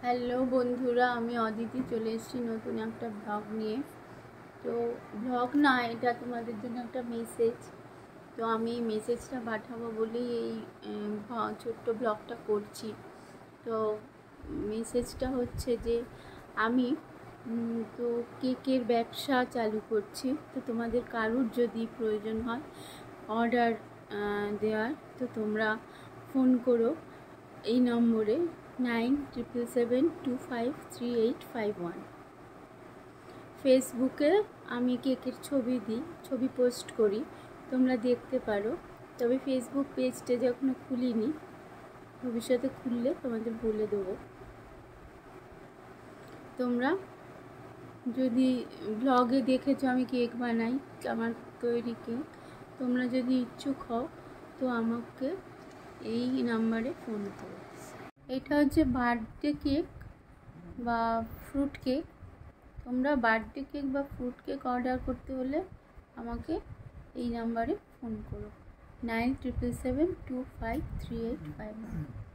Hello বন্ধুরা, আমি অদিতি চলে এসেছি নতুন একটা ব্লগ নিয়ে। তো ব্লগ না, এটা তোমাদের জন্য একটা মেসেজ। তো আমি এই মেসেজটা পাঠাবো বলেই এই ছোট্ট ব্লগটা করছি। তো মেসেজটা হচ্ছে যে আমি তো কেকের ব্যবসা চালু করছি। তো তোমাদের কারুর যদি প্রয়োজন হয় অর্ডার দেওয়ার, তো তোমরা ফোন করো এই নম্বরে 9777253851। ফেসবুকে আমি কেকের ছবি পোস্ট করি, তোমরা দেখতে পারো। তবে ফেসবুক পেজটা যখন খুলিনি, ভবিষ্যতে খুললে তোমাদের বলে দেবো। তোমরা যদি ব্লগে দেখেছো আমি কেক বানাই, আমার তৈরি কেক, তোমরা যদি ইচ্ছুক হও তো আমাকে এই নাম্বারে ফোন করো। এটা হচ্ছে বার্থডে কেক বা ফ্রুট কেক। তোমরা বার্থডে কেক বা ফ্রুট কেক অর্ডার করতে হলে আমাকে এই নাম্বারে ফোন করো 9777253851।